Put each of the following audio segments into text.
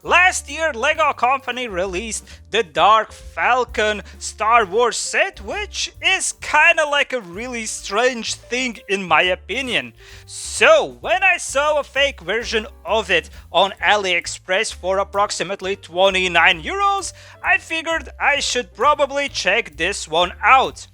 Last year, LEGO Company released the Dark Falcon Star Wars set, which is kinda like a really strange thing in my opinion. So, when I saw a fake version of it on AliExpress for approximately 29 euros, I figured I should probably check this one out.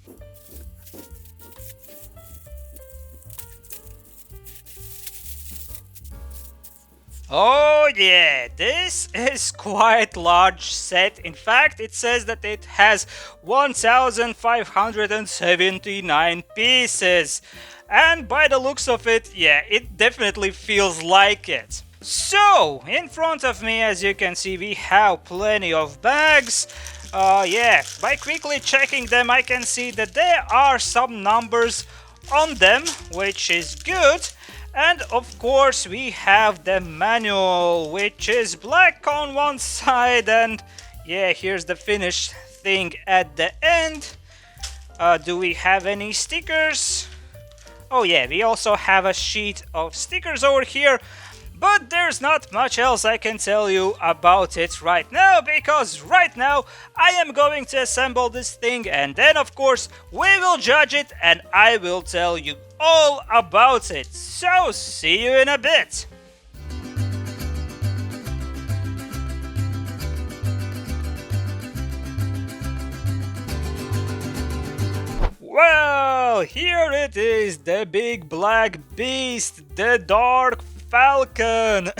Oh yeah, this is quite large set. In fact, it says that it has 1579 pieces. And by the looks of it, yeah, it definitely feels like it. So, in front of me, as you can see, we have plenty of bags. Yeah, by quickly checking them, I can see that there are some numbers on them, which is good. And of course we have the manual, which is black on one side, and yeah, here's the finished thing at the end. Do we have any stickers? Oh yeah, we also have a sheet of stickers over here, but there's not much else I can tell you about it right now, because right now I am going to assemble this thing, and then of course we will judge it and I will tell you all about it. So see you in a bit. Well, here it is, the big black beast, the Dark Falcon.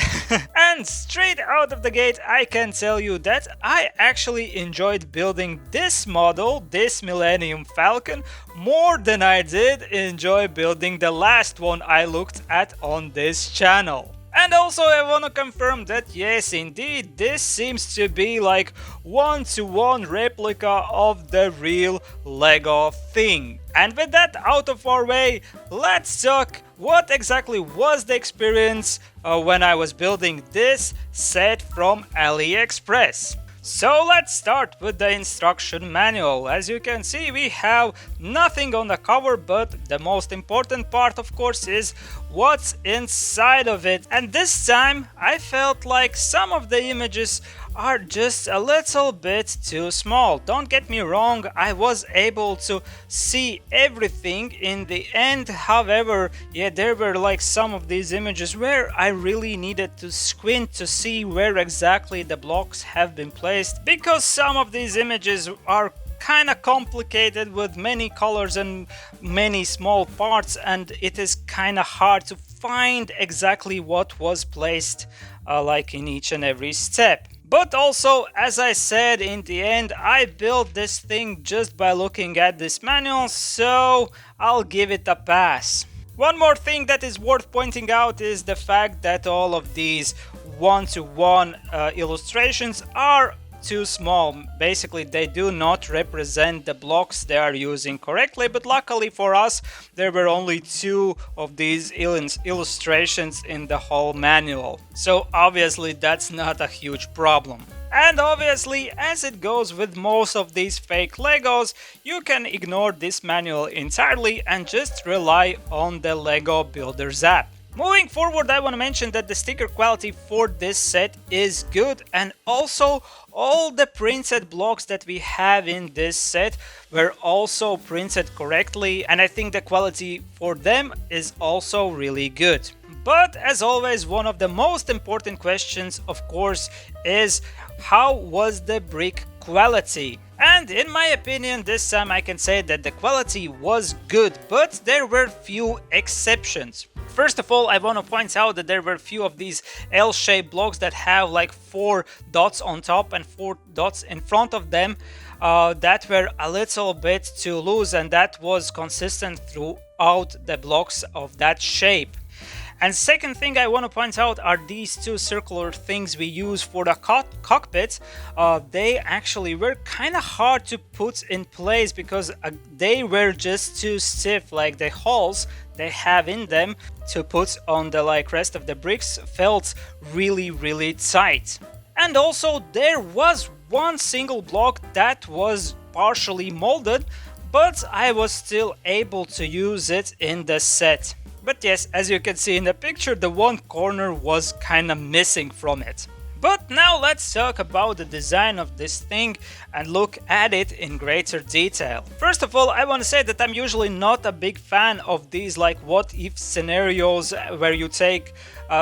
And straight out of the gate I can tell you that I actually enjoyed building this model, this Millennium Falcon, more than I did enjoy building the last one I looked at on this channel. And also I wanna confirm that yes, indeed, this seems to be like one-to-one replica of the real LEGO thing. And with that out of our way, let's talk what exactly was the experience when I was building this set from AliExpress. So let's start with the instruction manual. As you can see, we have nothing on the cover, but the most important part of course is what's inside of it. And this time I felt like some of the images are just a little bit too small. Don't get me wrong, I was able to see everything in the end. However, yeah, there were like some of these images where I really needed to squint to see where exactly the blocks have been placed, because some of these images are kind of complicated with many colors and many small parts, and it is kind of hard to find exactly what was placed like in each and every step. But also, as I said, in the end I built this thing just by looking at this manual, so I'll give it a pass. One more thing that is worth pointing out is the fact that all of these one-to-one illustrations are too small. Basically, they do not represent the blocks they are using correctly, but luckily for us, there were only 2 of these illustrations in the whole manual. So obviously that's not a huge problem. And obviously, as it goes with most of these fake Legos, you can ignore this manual entirely and just rely on the Lego Builders app. Moving forward, I want to mention that the sticker quality for this set is good, and also all the printed blocks that we have in this set were also printed correctly, and I think the quality for them is also really good. But as always, one of the most important questions, of course, is how was the brick quality? And in my opinion, this time I can say that the quality was good, but there were few exceptions. First of all, I want to point out that there were few of these L-shaped blocks that have like 4 dots on top and 4 dots in front of them that were a little bit too loose, and that was consistent throughout the blocks of that shape. And second thing I want to point out are these 2 circular things we use for the cockpit. They actually were kind of hard to put in place because they were just too stiff, like the holes they have in them to put on the rest of the bricks felt really tight. And also there was one single block that was partially molded, but I was still able to use it in the set. But yes, as you can see in the picture, the one corner was kinda missing from it. But now let's talk about the design of this thing and look at it in greater detail. First of all, I want to say that I'm usually not a big fan of these like what if scenarios where you take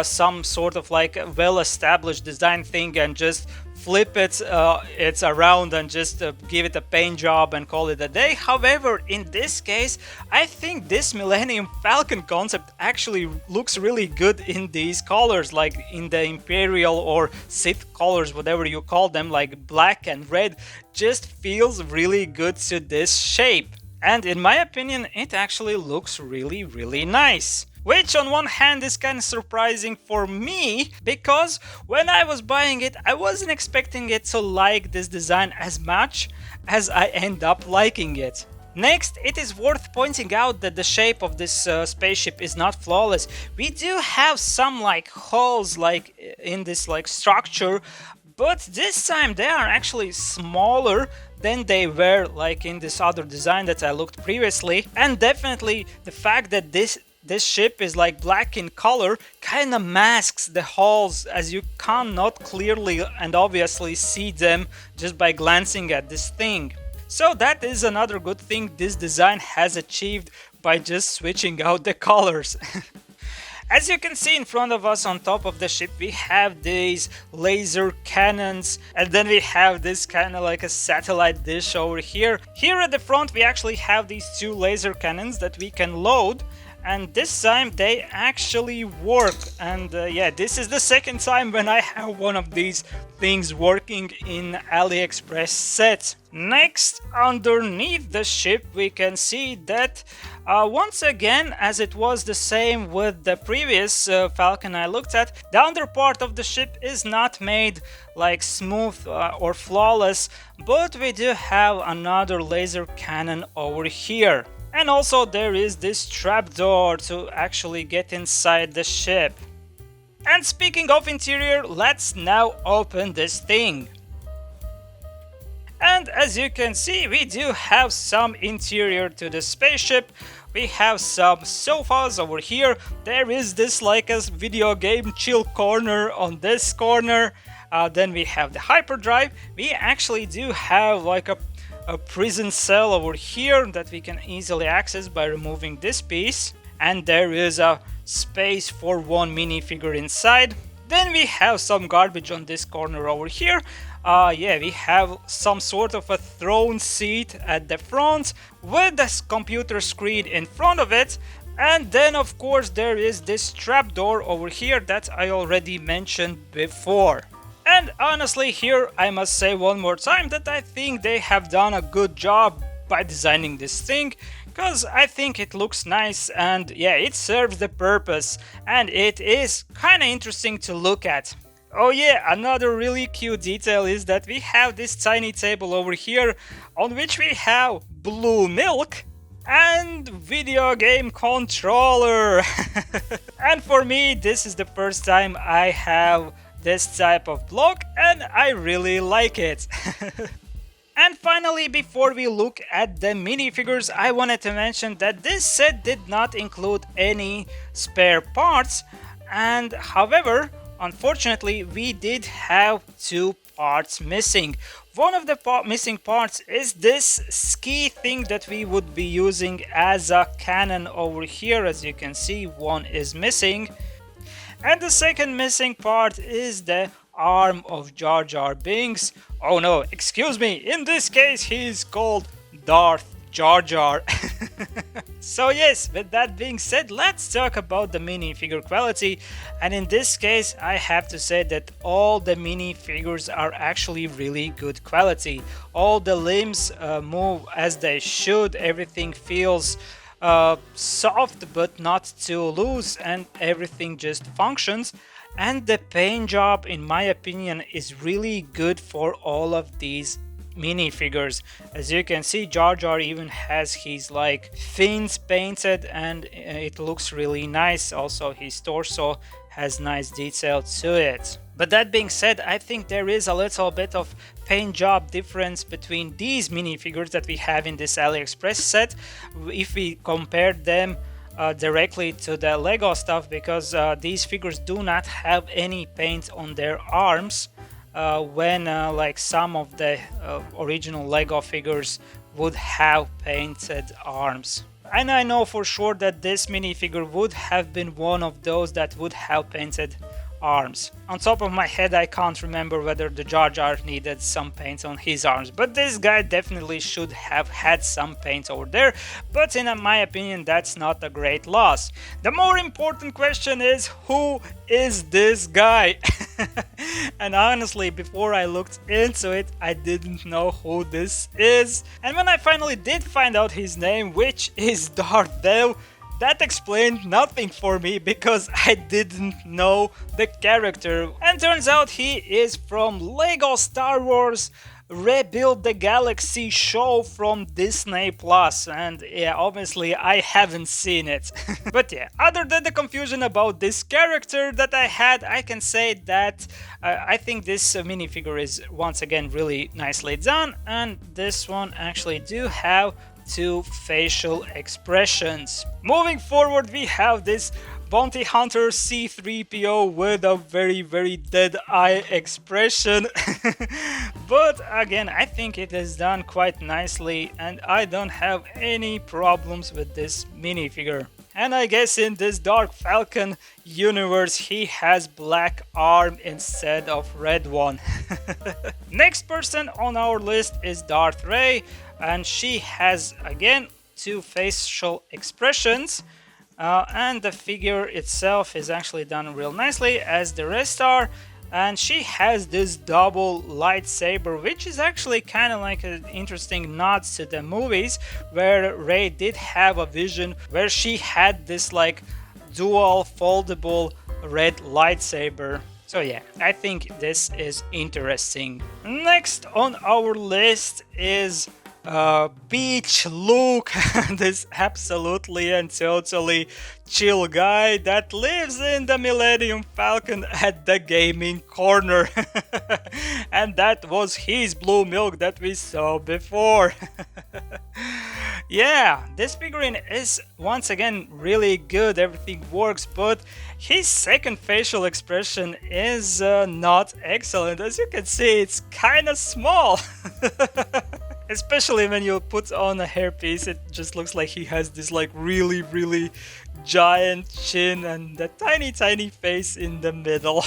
some sort of like well-established design thing and just flip it's around and just give it a paint job and call it a day. However, in this case, I think this Millennium Falcon concept actually looks really good in these colors, like in the Imperial or Sith colors, whatever you call them, like black and red, just feels really good to this shape. And in my opinion, it actually looks really nice. Which on one hand is kind of surprising for me, because when I was buying it, I wasn't expecting it to like this design as much as I end up liking it. Next, it is worth pointing out that the shape of this spaceship is not flawless. We do have some like holes like in this like structure, but this time they are actually smaller than they were like in this other design that I looked previously. And definitely the fact that this ship is like black in color kind of masks the holes, as you cannot clearly and obviously see them just by glancing at this thing. So that is another good thing this design has achieved by just switching out the colors. As you can see in front of us on top of the ship, we have these laser cannons, and then we have this kind of like a satellite dish over here. Here at the front we actually have these two laser cannons that we can load, and this time they actually work. And yeah, this is the second time when I have one of these things working in AliExpress set. Next, underneath the ship we can see that once again, as it was the same with the previous Falcon I looked at, the under part of the ship is not made like smooth or flawless, but we do have another laser cannon over here. And also there is this trapdoor to actually get inside the ship. And speaking of interior, let's now open this thing. And as you can see, we do have some interior to the spaceship. We have some sofas over here. There is this like a video game chill corner on this corner. Then we have the hyperdrive. We actually do have like a prison cell over here that we can easily access by removing this piece. And there is a space for one minifigure inside. Then we have some garbage on this corner over here. Yeah, we have some sort of a throne seat at the front with this computer screen in front of it. And then of course there is this trapdoor over here that I already mentioned before. And honestly, here I must say one more time that I think they have done a good job by designing this thing, because I think it looks nice and yeah, it serves the purpose and it is kind of interesting to look at. Oh yeah, another really cute detail is that we have this tiny table over here on which we have blue milk and video game controller. And for me, this is the first time I have this type of block and I really like it. And finally, before we look at the minifigures, I wanted to mention that this set did not include any spare parts, and however, unfortunately, we did have two parts missing. One of the missing parts is this ski thing that we would be using as a cannon over here. As you can see, one is missing. And the second missing part is the arm of Jar Jar Binks. Oh no, excuse me, in this case he's called Darth Jar Jar. So yes, with that being said, let's talk about the minifigure quality. And in this case, I have to say that all the minifigures are actually really good quality. All the limbs move as they should, everything feels soft but not too loose, and everything just functions. And the paint job, in my opinion, is really good for all of these minifigures. As you can see, Jar Jar even has his like fins painted and it looks really nice. Also his torso has nice detail to it. But that being said, I think there is a little bit of paint job difference between these minifigures that we have in this AliExpress set if we compare them directly to the Lego stuff, because these figures do not have any paint on their arms, when like some of the original Lego figures would have painted arms. And I know for sure that this minifigure would have been one of those that would have painted arms. On top of my head, I can't remember whether the Jar Jar needed some paint on his arms, but this guy definitely should have had some paint over there, but in my opinion that's not a great loss. The more important question is, who is this guy? And honestly, before I looked into it, I didn't know who this is, and when I finally did find out his name, which is Darth Dev, that explained nothing for me, because I didn't know the character. And turns out he is from Lego Star Wars Rebuild the Galaxy show from Disney Plus, and yeah, obviously I haven't seen it. But yeah, other than the confusion about this character that I had, I can say that I think this minifigure is once again really nicely done, and this one actually do have two facial expressions. Moving forward, we have this Bounty Hunter C-3PO with a very dead eye expression. But again, I think it is done quite nicely, and I don't have any problems with this minifigure. And I guess in this Dark Falcon universe, he has black arm instead of red one. Next person on our list is Darth Rey, and she has again two facial expressions, and the figure itself is actually done real nicely, as the rest are. And she has this double lightsaber, which is actually kind of like an interesting nod to the movies, where Rey did have a vision where she had this like dual foldable red lightsaber. So yeah, I think this is interesting. Next on our list is Beach Luke, this absolutely and totally chill guy that lives in the Millennium Falcon at the gaming corner. And that was his blue milk that we saw before. Yeah, this figurine is once again really good, everything works, but his second facial expression is not excellent. As you can see, it's kind of small. Especially when you put on a hairpiece, it just looks like he has this like really giant chin and a tiny face in the middle.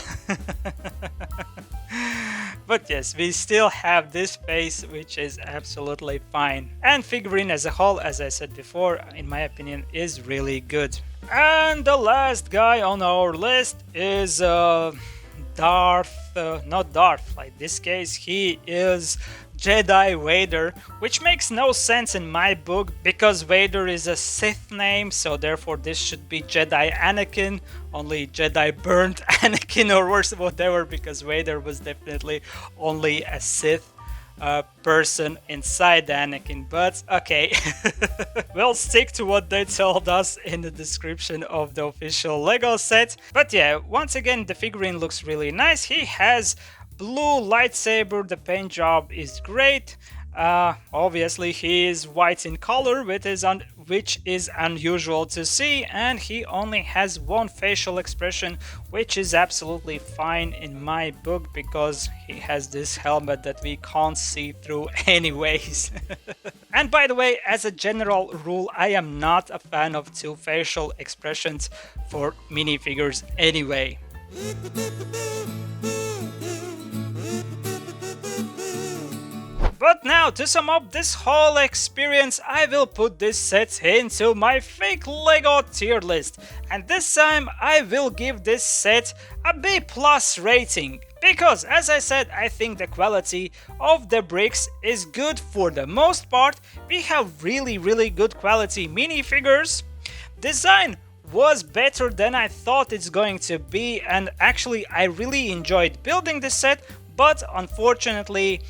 But yes, we still have this face, which is absolutely fine. And figurine as a whole, as I said before, in my opinion, is really good. And the last guy on our list is not Darth, like this case he is Jedi Vader, which makes no sense in my book, because Vader is a Sith name, so therefore this should be Jedi Anakin, only Jedi burnt Anakin or worse, whatever, because Vader was definitely only a Sith person inside Anakin. But okay, we'll stick to what they told us in the description of the official Lego set. But yeah, once again, the figurine looks really nice. He has blue lightsaber, the paint job is great. Obviously he is white in color, which is unusual to see, and he only has one facial expression, which is absolutely fine in my book, because he has this helmet that we can't see through anyways. And by the way, as a general rule, I am not a fan of two facial expressions for minifigures anyway. But now, to sum up this whole experience, I will put this set into my fake Lego tier list. And this time I will give this set a B+ rating. Because, as I said, I think the quality of the bricks is good for the most part. We have really good quality minifigures. Design was better than I thought it's going to be, and actually I really enjoyed building this set, but unfortunately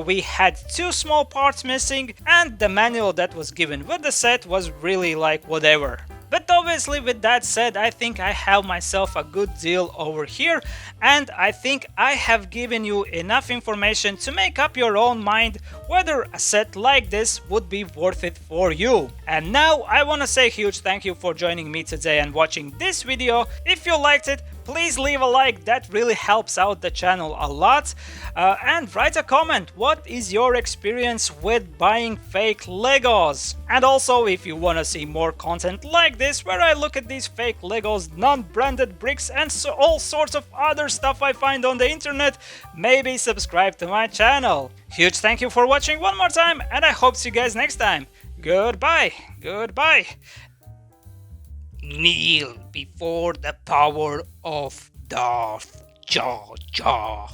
we had two small parts missing, and the manual that was given with the set was really like whatever. But obviously, with that said, I think I have myself a good deal over here, and I think I have given you enough information to make up your own mind whether a set like this would be worth it for you. And now I want to say a huge thank you for joining me today and watching this video. If you liked it, please leave a like, that really helps out the channel a lot, and write a comment. What is your experience with buying fake Legos? And also, if you want to see more content like this where I look at these fake Legos, non-branded bricks and all sorts of other stuff I find on the internet, maybe subscribe to my channel. Huge thank you for watching one more time, and I hope to see you guys next time. Goodbye. Goodbye. Kneel before the power of Darth Jar Jar.